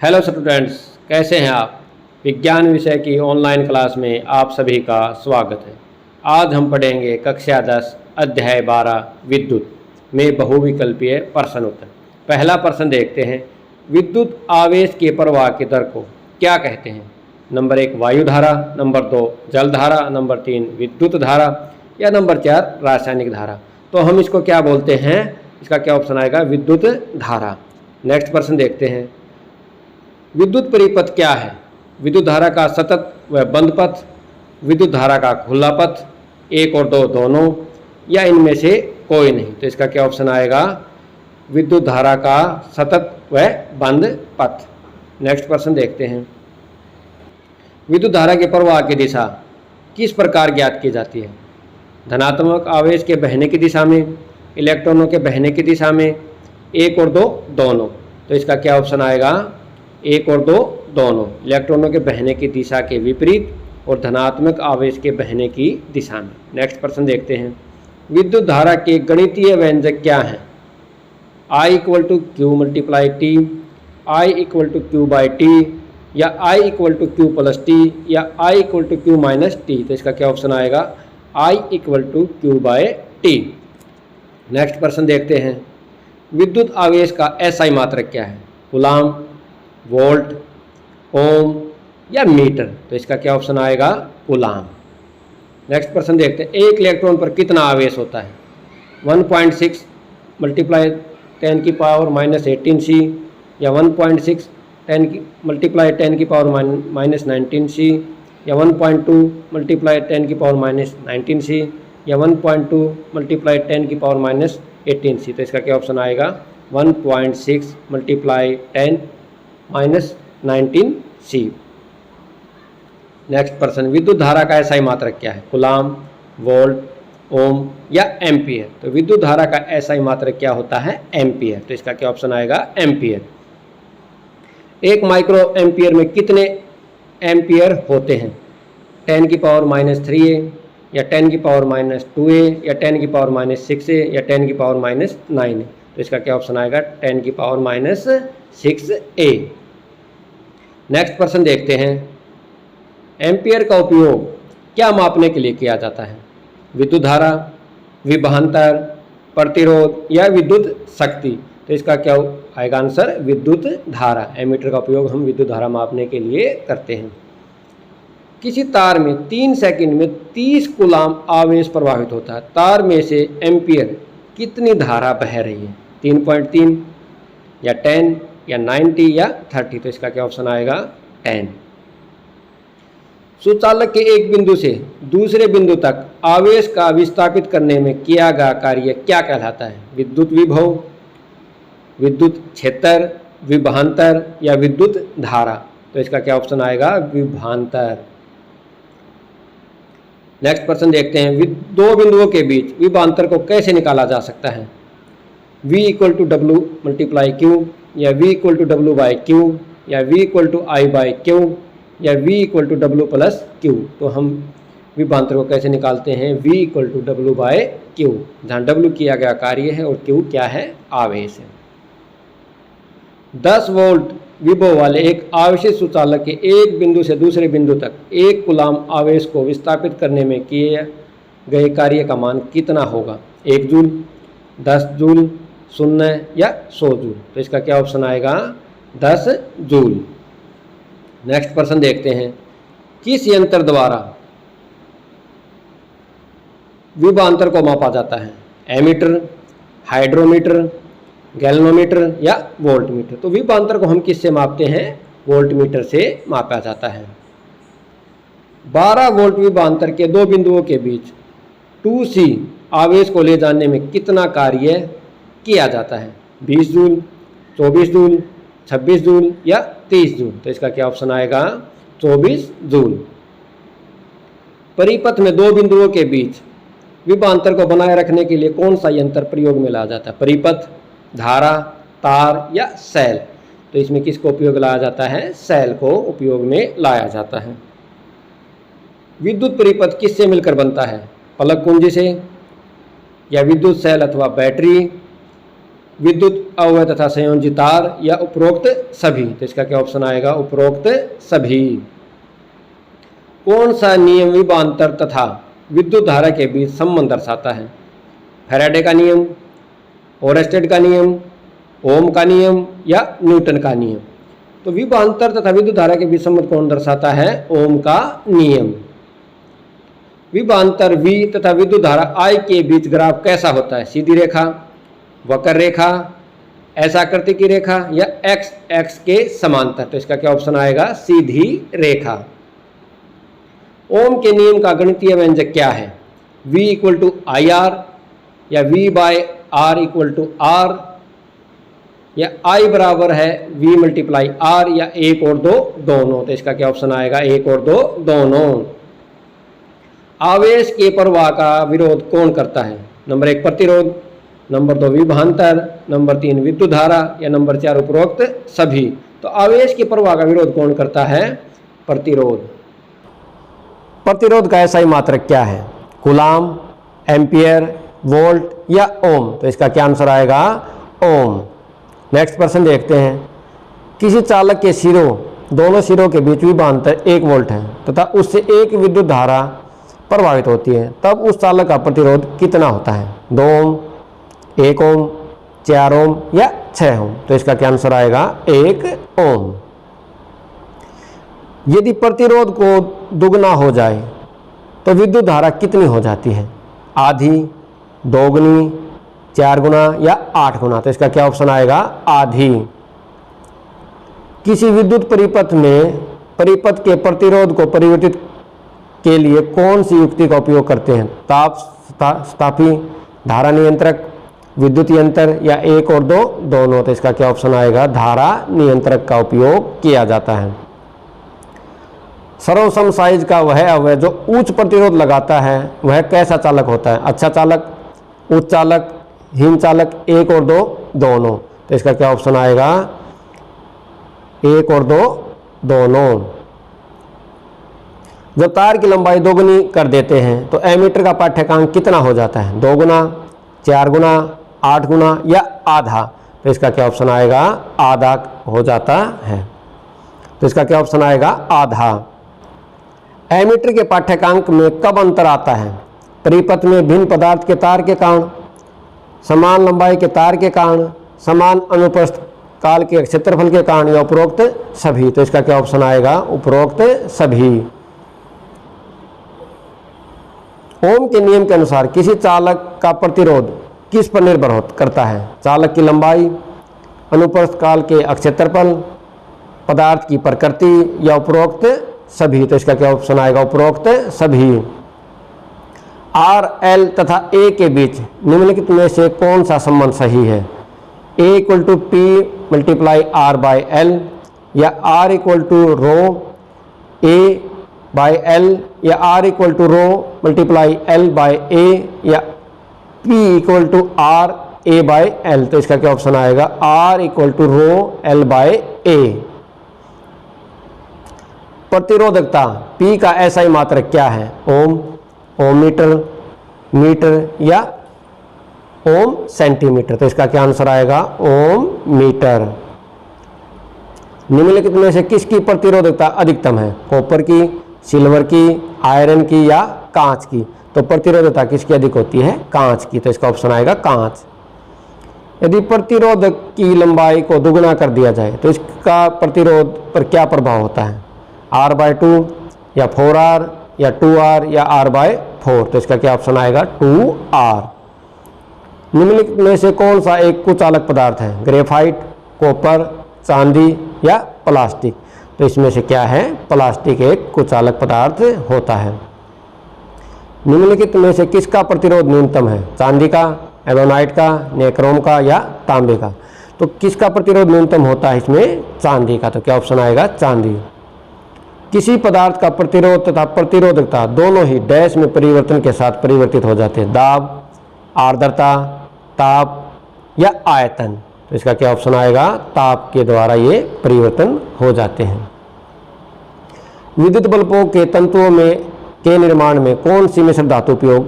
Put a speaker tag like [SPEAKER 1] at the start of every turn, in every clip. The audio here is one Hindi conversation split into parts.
[SPEAKER 1] हेलो स्टूडेंट्स, कैसे हैं आप। विज्ञान विषय की ऑनलाइन क्लास में आप सभी का स्वागत है। आज हम पढ़ेंगे कक्षा 10 अध्याय 12 विद्युत में बहुविकल्पीय प्रश्न उत्तर। पहला प्रश्न देखते हैं, विद्युत आवेश के प्रवाह की दर को क्या कहते हैं। नंबर 1 वायु धारा, नंबर 2 जल धारा, नंबर 3 विद्युत धारा या नंबर 4 रासायनिक धारा। तो हम इसको क्या बोलते हैं, इसका क्या ऑप्शन आएगा, विद्युत धारा। नेक्स्ट प्रश्न देखते हैं, विद्युत परिपथ क्या है। विद्युत धारा का सतत व बंद पथ, विद्युत धारा का खुला पथ, 1 और 2 दोनों, या इनमें से कोई नहीं। तो इसका क्या ऑप्शन आएगा, विद्युत धारा का सतत व बंद पथ। नेक्स्ट प्रश्न देखते हैं, विद्युत धारा के प्रवाह की दिशा किस प्रकार ज्ञात की जाती है। धनात्मक आवेश के बहने की दिशा में, इलेक्ट्रॉनों के बहने की दिशा में, 1 और 2 दोनों। तो इसका क्या ऑप्शन आएगा, 1 और 2 दोनों, इलेक्ट्रॉनों के बहने की दिशा के विपरीत और धनात्मक आवेश के बहने की दिशा में। नेक्स्ट प्रश्न देखते हैं, विद्युत धारा के गणितीय व्यंजक क्या हैं। I = Q × T, I = Q/T, या I = Q + T, या I = Q - T। तो इसका क्या ऑप्शन आएगा, I = Q/T। नेक्स्ट प्रश्न देखते हैं, विद्युत आवेश का SI मात्रक क्या है। कूलाम, वोल्ट, ओम या मीटर। तो इसका क्या ऑप्शन आएगा, कूलाम। नेक्स्ट प्रश्न देखते हैं, एक इलेक्ट्रॉन पर कितना आवेश होता है। 1.6 × 10⁻⁻18C, या 1.6 × 10⁻⁻19C, या 1.2 × 10⁻19C, या 1.2 × 10⁻18C। तो इसका क्या ऑप्शन आएगा, 1.6 × 10⁻19C। नेक्स्ट प्रश्न, विद्युत धारा का SI मात्रक क्या है। कूलाम, वोल्ट, ओम या एम्पियर। तो विद्युत धारा का SI मात्रक क्या होता है, एम्पियर। तो इसका क्या ऑप्शन आएगा, एम्पियर। 1 माइक्रो एम्पियर में कितने एम्पियर होते हैं। 10⁻³ या 10⁻², या 10⁻6, या 10⁻9। तो इसका क्या ऑप्शन आएगा, 10⁻6A। नेक्स्ट प्रश्न देखते हैं, एम्पियर का उपयोग क्या मापने के लिए किया जाता है। विद्युत धारा, विभवांतर, प्रतिरोध या विद्युत शक्ति। तो इसका क्या आएगा आंसर, विद्युत धारा। एमीटर का उपयोग हम विद्युत धारा मापने के लिए करते हैं। किसी तार में 3 सेकंड में 30 कूलाम आवेश प्रवाहित होता है। तार में से एम्पियर कितनी धारा बह रही है। 3.3 या 10 या 90 या 30। तो इसका क्या ऑप्शन आएगा, 10। सुचालक के एक बिंदु से दूसरे बिंदु तक आवेश का विस्थापित करने में किया गया कार्य क्या कहलाता है। विद्युत विभव, विद्युत क्षेत्र, विभवांतर या विद्युत धारा। तो इसका क्या ऑप्शन आएगा, विभवांतर। नेक्स्ट प्रश्न देखते हैं, दो बिंदुओं के बीच विभवांतर को कैसे निकाला जा सकता है। V = W × Q, या V = W/Q, या V = I/Q, या V = W + Q। तो हम विभवांतर को कैसे निकालते हैं, V = W/Q, जहाँ W किया गया कार्य है और Q क्या है, आवेश है। 10 वोल्ट विभव वाले एक आवेशित सुचालक के एक बिंदु से दूसरे बिंदु तक 1 कूलाम आवेश को विस्थापित करने में किए गए कार्य का मान कितना होगा। 1 जूल, 10 जूल, 0 या 100 जूल। तो इसका क्या ऑप्शन आएगा, 10 जूल। नेक्स्ट प्रश्न देखते हैं, किस यंत्र द्वारा विभवांतर को मापा जाता है। एमीटर, हाइड्रोमीटर, गैल्वेनोमीटर या वोल्टमीटर। तो विभवांतर को हम किससे मापते हैं, वोल्टमीटर से मापा जाता है। 12 वोल्ट विभवांतर के दो बिंदुओं के बीच 2C आवेश को ले जाने में कितना कार्य किया जाता है। 20 जूल, 24 जूल, 26 जूल या 30 जूल। तो इसका क्या ऑप्शन आएगा, 24 जूल। परिपथ में दो बिंदुओं के बीच विभवांतर को बनाए रखने के लिए कौन सा यंत्र प्रयोग में लाया जाता है। परिपथ, धारा, तार या सेल। तो इसमें किसको उपयोग लाया जाता है, सेल को उपयोग में लाया जाता है। विद्युत परिपथ किससे मिलकर बनता है। प्लग कुंजी से, या विद्युत सेल अथवा बैटरी, विद्युत अव्यय तथा संयोजी तार या उपरोक्त सभी। तो इसका क्या ऑप्शन आएगा? उपरोक्त सभी। कौन सा नियम विभवांतर तथा विद्युत धारा के बीच संबंध दर्शाता है? फैराडे का नियम, ओरेस्टेड का नियम, ओम का नियम या न्यूटन का नियम? तो विभवांतर तथा विद्युत धारा के बीच संबंध कौन दर्शाता है? ओम का नियम। विभवांतर V तथा विद्युत धारा I के बीच ग्राफ कैसा होता है? सीधी रेखा, वक्र रेखा, ऐसा आकृति की रेखा या x x के समांतर? तो इसका क्या ऑप्शन आएगा? सीधी रेखा। ओम के नियम का गणितीय व्यंजक क्या है? V equal to I R या V by R equal to R या I बराबर है V मल्टीप्लाई R या एक और दो दोनों? तो इसका क्या ऑप्शन आएगा? एक और दो दोनों। आवेश के प्रवाह का विरोध कौन करता है? नंबर 1 प्रतिरोध, नंबर 2 विभवांतर, नंबर 3 विद्युत धारा या नंबर 4 उपरोक्त सभी? तो आवेश के प्रवाह का विरोध कौन करता है? प्रतिरोध। प्रतिरोध का ऐसा ही मात्रक क्या है? कूलाम, एम्पियर, वोल्ट या ओम? तो इसका क्या आंसर आएगा? ओम। नेक्स्ट प्रश्न देखते हैं। किसी चालक के सिरों, दोनों सिरों के बीच विभवांतर 1 वोल्ट है तथा उससे एक विद्युत धारा प्रभावित होती है, तब उस चालक का प्रतिरोध कितना होता है? 2 ओम, 1 ओम, 4 ओम या 6 ओम? तो इसका क्या आंसर आएगा? 1 ओम। यदि प्रतिरोध को दुगना हो जाए तो विद्युत धारा कितनी हो जाती है? आधी, दोगुनी, 4 गुना या 8 गुना? तो इसका क्या ऑप्शन आएगा? आधी। किसी विद्युत परिपथ में परिपथ के प्रतिरोध को परिवर्तित के लिए कौन सी युक्ति का उपयोग करते हैं? ताप स्थापी, धारा नियंत्रक, विद्युत यंत्र या एक और दो दोनों? तो इसका क्या ऑप्शन आएगा? धारा नियंत्रक का उपयोग किया जाता है। सर्वसम साइज का वह अवयव जो उच्च प्रतिरोध लगाता है वह कैसा चालक होता है? अच्छा चालक, उच्च चालक, हीन चालक, एक और दो दोनों? तो इसका क्या ऑप्शन आएगा? एक और दो दोनों। जब तार की लंबाई दोगुनी कर देते हैं तो एमीटर का पाठ्यकांक कितना हो जाता है? 2 गुना, 4 गुना, 8 गुना या आधा? तो इसका क्या ऑप्शन आएगा? आधा हो जाता है। तो इसका क्या ऑप्शन आएगा? आधा। एमीटर के पाठ्यकांक में कब अंतर आता है? परिपथ में भिन्न पदार्थ के तार के कारण, समान लंबाई के तार के कारण, समान अनुप्रस्थ काल के क्षेत्रफल के कारण या उपरोक्त सभी? तो इसका क्या ऑप्शन आएगा? उपरोक्त सभी। ओम के नियम के अनुसार किसी चालक का प्रतिरोध किस पर निर्भर करता है? चालक की लंबाई, अनुप्रस्थ काल के क्षेत्रफल, पदार्थ की प्रकृति या उपरोक्त सभी? तो इसका क्या ऑप्शन आएगा? उपरोक्त सभी। आर, एल तथा ए के बीच निम्नलिखित में से कौन सा संबंध सही है? A equal to P multiply R by L या R equal to rho A by L या R equal to rho multiply L by A या P equal to R A by L? तो इसका क्या ऑप्शन आएगा? R equal to rho L by A. प्रतिरोधकता P का ऐसा ही मात्रक क्या है? ओम, ओममीटर, मीटर या ओम सेंटीमीटर? तो इसका क्या आंसर आएगा? ओम मीटर। निम्नलिखित में से किसकी प्रतिरोधकता अधिकतम है? कॉपर की, सिल्वर की, आयरन की या कांच की? तो प्रतिरोधकता किसकी अधिक होती है? कांच की। तो इसका ऑप्शन आएगा कांच। यदि प्रतिरोधक की लंबाई को दुगुना कर दिया जाए तो इसका प्रतिरोध पर क्या प्रभाव होता है? R/2 या 4R या 2R या R/4? तो इसका क्या ऑप्शन आएगा? 2R। निम्नलिखित में से कौन सा एक कुचालक पदार्थ है? ग्रेफाइट, कॉपर, चांदी या प्लास्टिक? तो इसमें से क्या है? प्लास्टिक एक कुचालक पदार्थ होता है। निम्नलिखित में से किसका प्रतिरोध न्यूनतम है? चांदी का, एबोनाइट का, निक्रोम का या तांबे का? तो किसका प्रतिरोध न्यूनतम होता है इसमें? चांदी का। तो क्या ऑप्शन आएगा? चांदी। किसी पदार्थ का प्रतिरोध तथा प्रतिरोधकता दोनों ही डैश में परिवर्तन के साथ परिवर्तित हो जाते हैं? दाब, आर्द्रता, ताप या आयतन? तो इसका क्या ऑप्शन आएगा? ताप के द्वारा ये परिवर्तन हो जाते हैं। विद्युत बल्बों के तंतुओं में के निर्माण में कौन सी मिश्र धातु उपयोग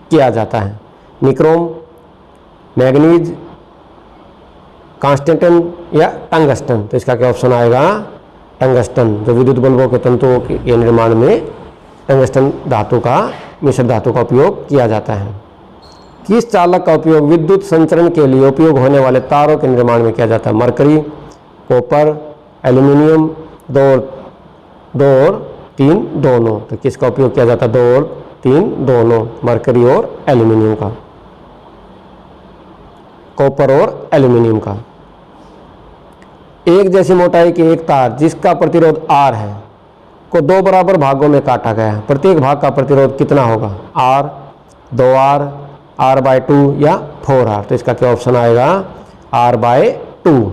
[SPEAKER 1] किया जाता है? निक्रोम, मैग्नीज, कांस्टेंटन या टंगस्टन, तो इसका क्या ऑप्शन आएगा टंगस्टन। जो विद्युत बल्बों के तंतुओं के निर्माण में टंगस्टन धातु का मिश्र धातु का उपयोग किया जाता है। किस चालक का उपयोग विद्युत संचरण के लिए उपयोग होने वाले तारों के निर्माण में किया जाता है? मरकरी, कॉपर, एल्यूमिनियम, दो और तीन दोनों। तो किसका उपयोग किया जाता है? 2 और 3 दोनों, मरकरी और एल्यूमिनियम का, कॉपर और एल्यूमिनियम का। एक जैसी मोटाई की एक तार जिसका प्रतिरोध R है को 2 बराबर भागों में काटा गया है, प्रत्येक भाग का प्रतिरोध कितना होगा? R, 2R, R/2 या 4R। तो इसका क्या ऑप्शन आएगा? R/2।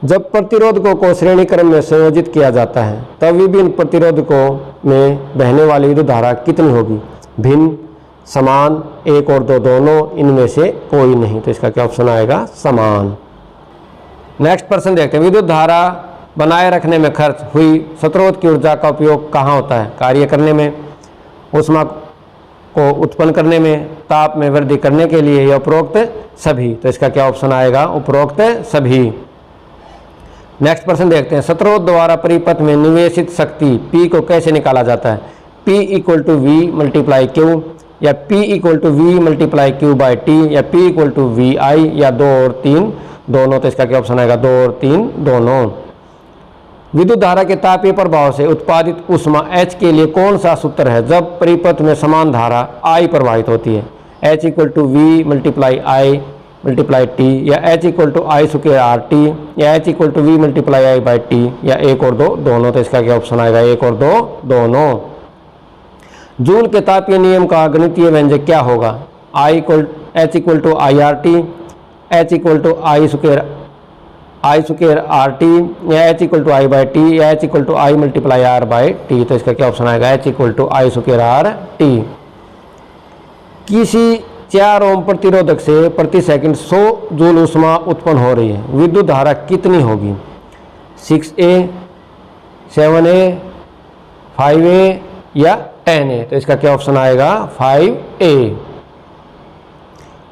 [SPEAKER 1] जब प्रतिरोधकों को श्रेणी क्रम में संयोजित किया जाता है तब विभिन्न प्रतिरोधकों में बहने वाली विद्युत धारा कितनी होगी? भिन्न, समान, 1 और 2 दोनों, इनमें से कोई नहीं। तो इसका क्या ऑप्शन आएगा? समान। नेक्स्ट प्रश्न देखते हैं। विद्युत धारा बनाए रखने में खर्च हुई स्रोत की ऊर्जा का उपयोग कहाँ होता है? कार्य करने में, ऊष्मा को उत्पन्न करने में, ताप में वृद्धि करने के लिए, या उपरोक्त सभी। तो इसका क्या ऑप्शन आएगा? उपरोक्त सभी। नेक्स्ट प्रश्न देखते हैं। स्रोत द्वारा परिपथ में निवेशित शक्ति P को कैसे निकाला जाता है? P = V × Q, या P = V × Q/T, या P = VI, या 2 और 3 दोनों। तो इसका क्या ऑप्शन आएगा? 2 और 3 दोनों। विद्युत धारा के तापीय प्रभाव से उत्पादित ऊष्मा H के लिए कौन सा सूत्र है जब परिपथ में समान धारा I प्रवाहित होती है? H = V × I × T, या H = I²RT, या H = V × I/T, या 1 और 2 दोनों। तो इसका क्या ऑप्शन आएगा? 1 और 2 दोनों। जूल के तापीय नियम का गणितीय व्यंजक क्या होगा? H = IRT, H = I²RT, या H = I/T, या H = I × R/T। तो इसका क्या ऑप्शन आएगा? H = I²RT। किसी 4 ओम प्रतिरोधक से प्रति सेकंड 100 जूल ऊष्मा उत्पन्न हो रही है, विद्युत धारा कितनी होगी? 6A, 7A, 5A, या 10A। तो इसका क्या ऑप्शन आएगा? 5A।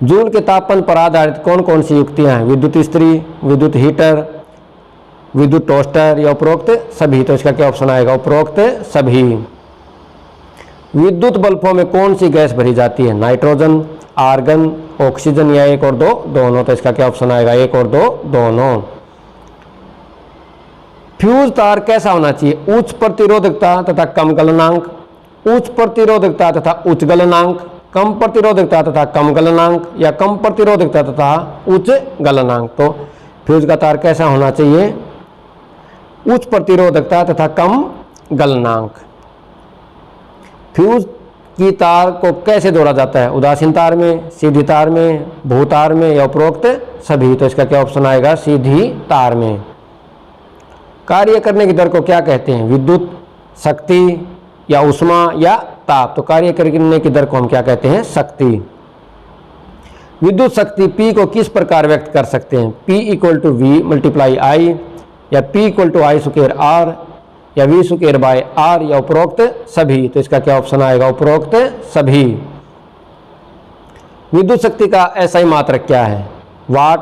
[SPEAKER 1] जूल के तापमान पर आधारित कौन कौन सी युक्तियां हैं? विद्युत इस्त्री, विद्युत हीटर, विद्युत टोस्टर, या उपरोक्त सभी। तो इसका क्या ऑप्शन आएगा? उपरोक्त सभी। विद्युत बल्बों में कौन सी गैस भरी जाती है? नाइट्रोजन, आर्गन, ऑक्सीजन, या 1 और 2 दोनों। तो इसका क्या ऑप्शन आएगा? 1 और 2 दोनों। फ्यूज तार कैसा होना चाहिए? उच्च प्रतिरोधकता तथा कम गलनांक, उच्च प्रतिरोधकता तथा उच्च गलनांक, कम प्रतिरोधकता तथा कम गलनांक, या कम प्रतिरोधकता तथा उच्च गलनांक। तो फ्यूज का तार कैसा होना चाहिए? उच्च प्रतिरोधकता तथा कम गलनांक। फ्यूज की तार को कैसे जोड़ा जाता है? उदासीन तार में, सीधी तार में, भूतार में, या उपरोक्त सभी। तो इसका क्या ऑप्शन आएगा? सीधी तार में। कार्य करने की दर को क्या कहते हैं? विद्युत शक्ति, या ऊष्मा, या ताप। तो कार्य करने की दर को हम क्या कहते हैं? शक्ति। विद्युत शक्ति P को किस प्रकार व्यक्त कर सकते हैं? P = V × I, या P = I²R, या V²/R, या उपरोक्त सभी। तो इसका क्या ऑप्शन आएगा? उपरोक्त सभी। विद्युत शक्ति का SI मात्रक क्या है? वाट,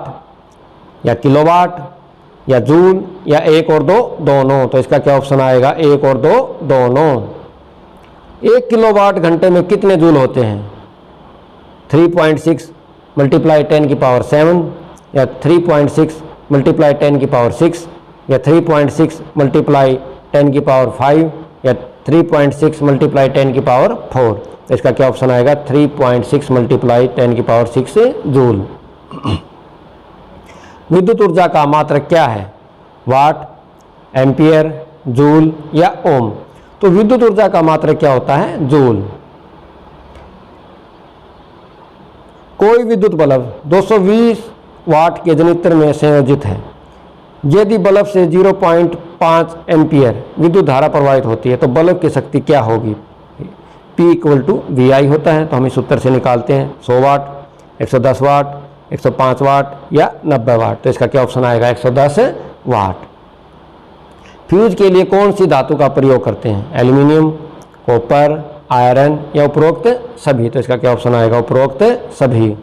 [SPEAKER 1] या किलोवाट, या जूल, या 1 और 2 दोनों। तो इसका क्या ऑप्शन आएगा? 1 और 2 दोनों। 1 किलोवाट घंटे में कितने जूल होते हैं? 3.6 × 10⁻⁷, या 3.6 × 10⁻⁶, या 3.6 × 10⁵, या 3.6 × 10⁴। तो इसका क्या ऑप्शन आएगा? 3.6 × 10⁶ जूल। विद्युत ऊर्जा का मात्रक क्या है? वाट, एम्पियर, जूल, या ओम। तो विद्युत ऊर्जा का मात्रक क्या होता है? जूल। कोई विद्युत बल्ब 220 वाट के जनित्र में संयोजित है। यदि बल्ब से 0.5 एम्पियर विद्युत धारा प्रवाहित होती है तो बल्ब की शक्ति क्या होगी? P = VI होता है। तो हम इस उत्तर से निकालते हैं 100 वाट, 110 वाट, 105 वाट, या 90 वाट। तो इसका क्या ऑप्शन आएगा? 110 वाट। फ्यूज के लिए कौन सी धातु का प्रयोग करते हैं? एल्यूमिनियम, कॉपर, आयरन, या उपरोक्त सभी। तो इसका क्या ऑप्शन आएगा? उपरोक्त सभी।